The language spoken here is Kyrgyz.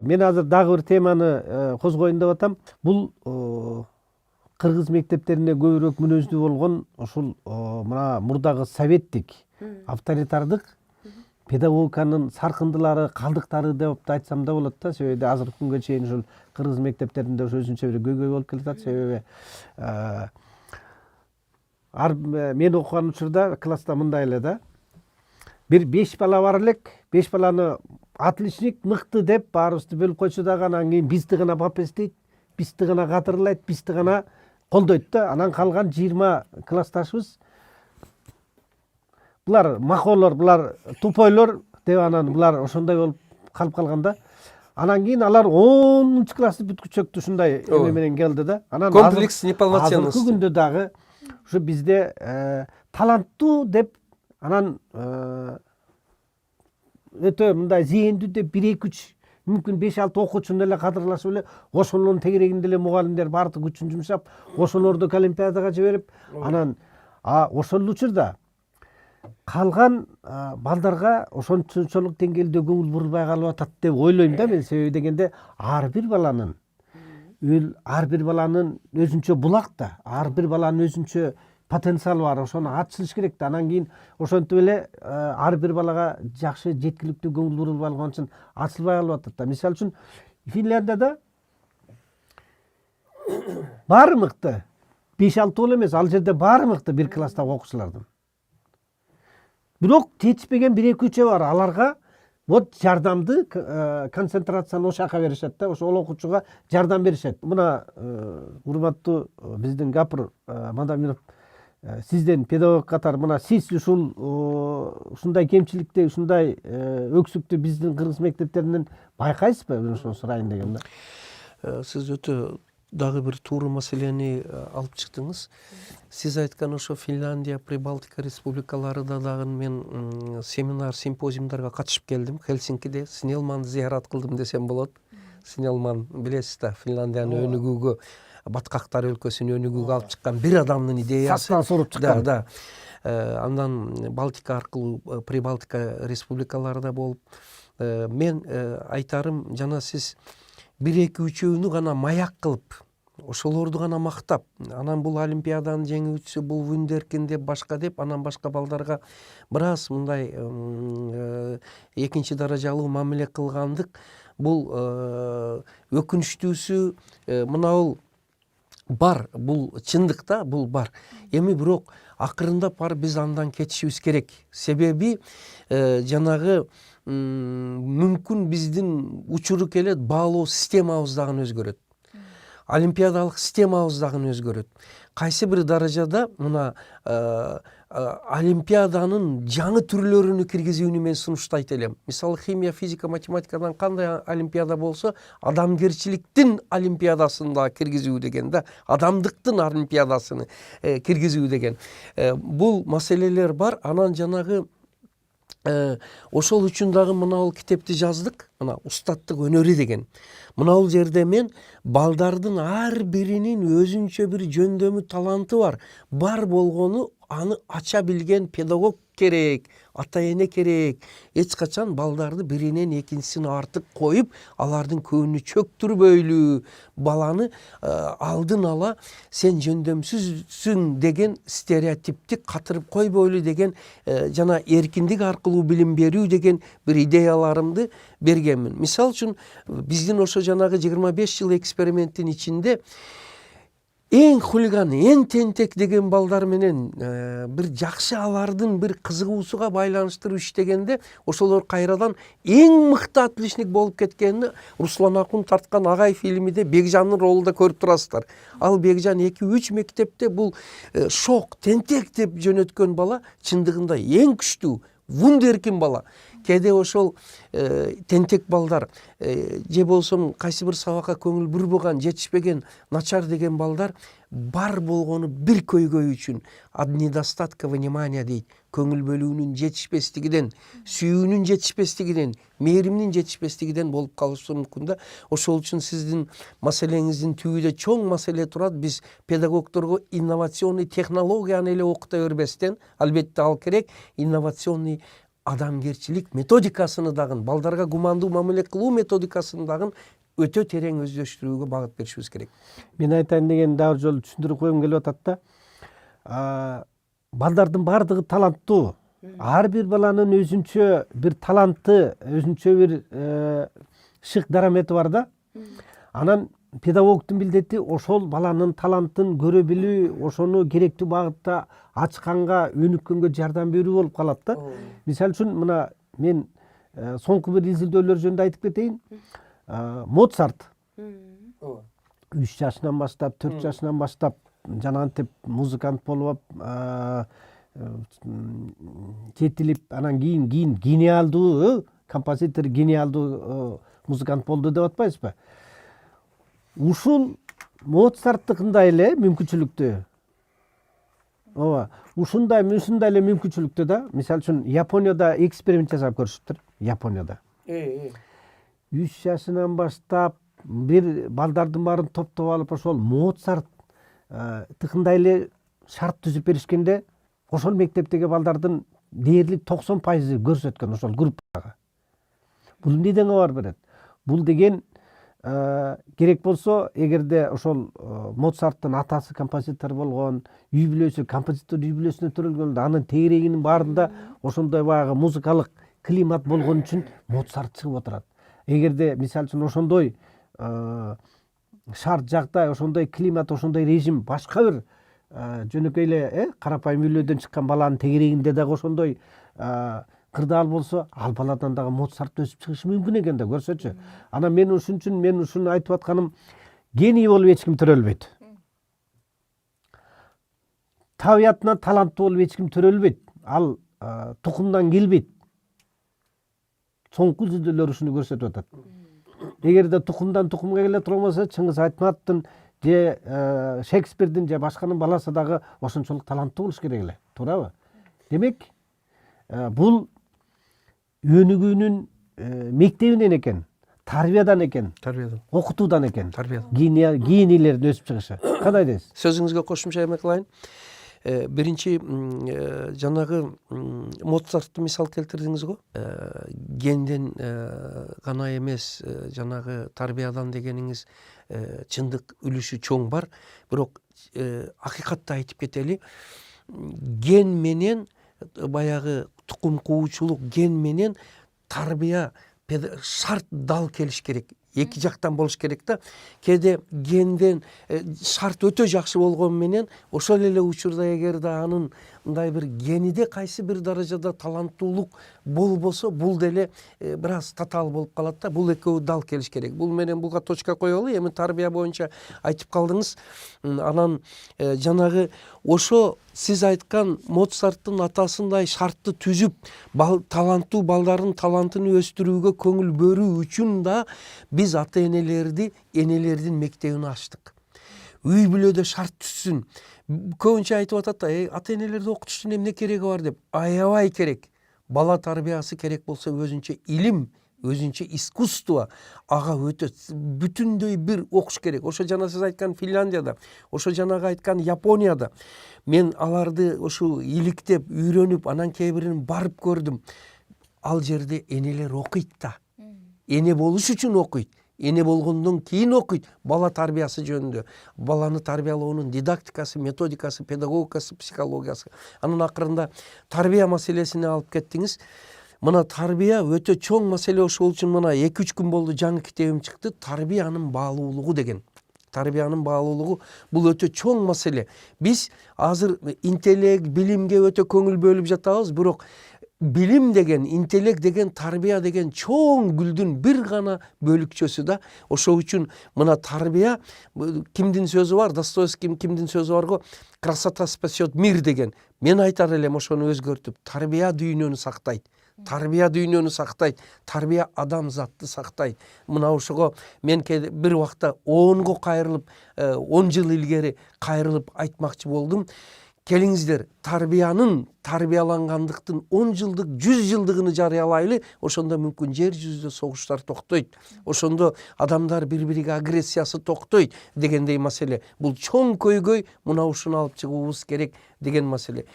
мен азыр дагы бир теманы козгоюн деп атам. Бул кыргыз мектептеринде көбүрөөк мүнөздүү болгон ушул мына мурдагы советтик авторитардык педагогиканын саркындылары, калдыктары деп айтсам да болот да. Себеби азыркы күнгө чейин ушул кыргыз мектептеринде өзүнчө бир көйгөй болуп келатат. Себеби мен окуган учурда класста мындай эле да. Бир 5 бала бар элек, 5 баланы отличник, мыкты деп баарыбызды бөлүп койчу дагы, анан кийин бизди гана папес дейт, бизди гана кадырлайт, бизди гана колдойт да. Анан калган 20 классташыбыз булар махолор, булар тупойлор деп анан булар ошондой болуп калып калганда, анан кийин алар 10 классты бүткүчөктү ушундай эме менен келди да. Анан комплекс неполноценности. Азыркы күндө дагы ушу бизде таланттуу деп анан өтө мындай зээндүү деп 1-2-3 мүмкүн 5-6 окуучуну эле кадырлашып эле ошонун тегерегинде эле мугалимдер баардык күчүн жумшап ошолорду олимпиадага жиберип, анан ошол учурда калган балдарга ошончолук деңгээлде көңүл бурулбай калып атат деп ойлойм да мен. Себеби дегенде ар бир баланын өзүнчө булак да, ар бир баланын өзүнчө потенциалы бар. Ошону ачылыш керек да. Анан кийин ошентип эле ар бир балага жакшы жеткиликтүү көңүл бурулуп алган үчүн ачылбай калып атат да. Мисалы үчүн Финляндияда баары мыкты. 5-6 боло эмес, ал жерде баары мыкты бир класстагы окуучулардын. Бирок жетишпеген 1-2-3 бар. Аларга вот жардамды, концентрацияны ошол жака беришет да, ошол окуучуга жардам беришет. Мына урматтуу биздин Гапыр Мадаминов, сизден педагог катары мына сиз ушундай кемчиликти, ушундай өксүктү биздин кыргыз мектептеринен байкайсызбы? Ошону сурайын дегем да. Сиз өтө дагы бир туура маселени алып чыктыңыз. Сиз айткан ошо Финляндия, Прибалтика республикаларында дагы мен семинар, симпозиумдарга катышып келдим. Хельсинкиде Снелманды зыярат кылдым десем болот. Снелман билесиз да, Финляндиянын өнүгүүгө, баткактар өлкөсүнүн өнүгүүгө алып чыккан бир адамдын идеясы. Саттан соруп чыккан. Да. Андан Балтика аркылуу Прибалтика республикаларында болуп, мен айтарым, жана сиз 1-2-3-ünü гана маяк кылып, ошолорду гана мактап, анан бул олимпиаданын жеңүүчүсү, бул вундеркин деп башка деп, анан башка балдарга бир аз мындай экинчи даражалуу мамиле кылгандык, бул өкүнүчтүүсү мына бар, бул чындык да, бул бар. Эми бирок акырындап барып биз андан кетишибиз керек. Себеби жанагы мүмкүн биздин учуру келет, баалоо системабыз дагы өзгөрөт. Олимпиадалык системабыз дагы өзгөрөт. Кайсы бир даражада мына олимпиаданын жаңы түрлөрүнү киргизүүнү мен сунуштайт элем. Мисалы химия, физика, математикадан кандай олимпиада болсо, адамгерчиликтин олимпиадасында киргизүү деген да, адамдыктын олимпиадасыны киргизүү деген. Бул маселелер бар. Анан жанагы ошол үчүн дагы мына китепти жаздык, мына устаттык өнөрү деген. Мына жерде мен балдардын ар биринин өзүнчө бир жөндөмү, таланты бар. Бар болгону аны ача билген педагог керек, ата эне керек. Эч качан балдарды биринен экинчисин артык коюп, алардын көңүнү чөктүрбөйлү, баланы алдын ала сен жөндөмсүзсүң деген стереотипти катырып койбойлу деген жана эркиндик аркылуу билим берүү деген бир идеяларымды бергенмин. Мисалы үчүн биздин ошо жанагы 25 жыл эксперименттин ичинде эң хулиган, эң тентек деген балдар менен бир жакшы алардын бир кызыгуусуга байланыштырып иштегенде, ошолор кайрадан эң мыкты отличник болуп кеткенин Руслан Акун тарткан Агай фильмиде Бекжандын ролунда көрүп турасыздар. Ал Бекжан 2-3 мектепте бул шок, тентек деп жөнөткөн бала чындыгында эң күчтүү, вундеркин бала. Кээде ошол тентек балдар же болсо кайсы бир сабакка көңүл бурбаган, жетишпеген, начар деген балдар бар болгону бир көйгөй үчүн недостатка внимания дейт. Көңүл бөлүүнүн жетишпестигинен, сүйүүнүн жетишпестигинен, мээримдин жетишпестигинен болуп калышы мүмкүн да. Ошол үчүн сиздин маселеңиздин түбүдө чоң маселе турат. Биз педагогдорго инновационный технологияны эле окута бербестен, албетте ал керек, инновационный адамгерчилик методикасыны дагы, балдарга гумандуу мамиле кылуу методикасын дагы өтө терең өздөштүрүүгө багыт беришибиз керек. Мен айтайын деген дагы жолу түшүндүрүп койгум келип атат да. Балдардын баардыгы таланттуу. Ар бир баланын өзүнчө бир таланты, өзүнчө бир шык дарамети бар да. Анан педагогтун милдети ошол баланын талантын көрө билүү, ошону керектүү багытта ачканга, өнүккөнгө жардам берүү болуп калат да. Мисалы үчүн мына мен соңку бир изилдөөлөр жөнүндө айтып кетейин. Моцарт 3 жашынан баштап, 4 жашынан баштап жанагынтип музыкант болуп жетилип, анан кийин гениалдуу композитор, гениалдуу музыкант болду деп атпайбызбы? Ушул Моцарттыкындай эле мүмкүнчүлүктү. Ооба, ушундай эле мүмкүнчүлүктү да. Мисалы үчүн Японияда эксперимент жасап көрүшүптүр. Японияда. 3 жашынан баштап бир балдардын баарын топтоп алып, ошол Моцарт тыкындай эле шарт түзүп беришкенде, ошол мектептеги балдардын дээрлик 90% көрсөткөн ошол группага. Бул эмнеден кабар берет? Бул деген керек болсо, эгерде ошол Моцарттын атасы композитор болгон, үй бүлөсү композитор үй бүлөсүнө төрөлгөндө, анын тегерегинин баарында ошондой баягы музыкалык климат болгон үчүн Моцарт чыгып отурат. Эгерде мисалы үчүн ошондой шарт жагдай, ошондой климат, ошондой режим башка бир жөнөкөй эле карапайым үйлөрдөн чыккан баланын тегерегинде дагы ошондой кырдаал болсо, ал баладан дагы Моцарт өсүп чыгышы мүмкүн экен да, көрсөчү. Анан мен ушуну айтып атканым, гений болуп эч ким төрөлбөйт. Табиятынан таланттуу болуп эч ким төрөлбөйт. Ал тукумдан келбейт. Соңку изилдөөлөр ушуну көрсөтүп атат. Эгерде тукумдан тукумга келе турган болсо, Чыңгыз Айтматовдун же Шекспирдин же башканын баласы дагы ошончолук таланттуу болуш керек эле, туурабы? Демек, бул өнүгүүнүн мектебинен экен, тарбиядан экен, окутуудан экен, генийлердин өсүп чыгышы. Кандай дейсиз? Сөзүңүзгө кошумча эме кылайын. Биринчи жанагы Моцартты мисал келтирдиңиз го. Генден гана эмес, жанагы тарбиядан дегениңиз чындык үлүшү чоң бар. Бирок акыйкатты айтып кетели. Ген менен баягы тукум куучулук, ген менен тарбия шарт дал келиш керек. Эки жактан болуш керек да. Кээде генден шарт өтө жакшы болгон менен ошол эле учурда эгерде анын мындай бир гениде кайсы бир даражада таланттуулук болбосо, бул деле бир аз татаал болуп калат да. Бул экөө дал келиш керек. Бул менен буга точка коелу. Эми тарбия боюнча айтып калдыңыз. Анан жанагы ошо сиз айткан Моцарттын атасындай шартты түзүп, таланттуу балдардын талантын өстүрүүгө көңүл бөлүү үчүн да биз энелердин мектебин ачтык. Үй бүлөдө шарт түзсүн. Көбүнчө айтып атат да, ата энелерди окутуштун эмне кереги бар деп. Аябай керек. Бала тарбиясы керек болсо өзүнчө илим, өзүнчө искусство, ага өтө бүтүндөй бир окуш керек. Ошо жана сиз айткан Финляндияда, ошо жанагы айткан Японияда мен аларды ошо иликтеп, үйрөнүп, анан кээ бирин барып көрдүм. Ал жерде энелер окуйт да. Эне болуш үчүн окуйт. Эне болгондон кийин окуйт бала тарбиясы жөнүндө. Баланы тарбиялоонун дидактикасы, методикасы, педагогикасы, психологиясы. Анын акырында тарбия маселесине алып кеттиңиз. Мына тарбия өтө чоң маселе, ошол үчүн мына 2-3 күн болду жаңы китебим чыкты. Тарбиянын баалуулугу деген. Тарбиянын баалуулугу бул өтө чоң маселе. Биз азыр интеллект, билимге өтө көңүл бөлүп жатабыз, бирок билим деген, интеллект деген, тарбия деген чоң гүлдүн бир гана бөлүкчөсү да. Ошол үчүн мына тарбия, кимдин сөзү бар, Достоевский кимдин сөзү бар го, красота спасет мир деген. Мен айтар элем ошону өзгөртүп, тарбия дүйнөнү сактайт. Тарбия дүйнөнү сактайт, тарбия адам затты сактайт. Мына ошого мен бир убакта 10го кайрылып, 10 жыл илгери кайрылып айтмакчы болдум. Келиңиздер, тарбиялангандыктын 10 жылдык, 100 жылдыгын жарыялайлы, ошондо мүмкүн жер жүзүндө согуштар токтойт. Ошондо адамдар бири-бириге агрессиясы токтойт дегендей маселе. Бул чоң көйгөй, мына ушуну алып чыгуубуз керек деген маселе.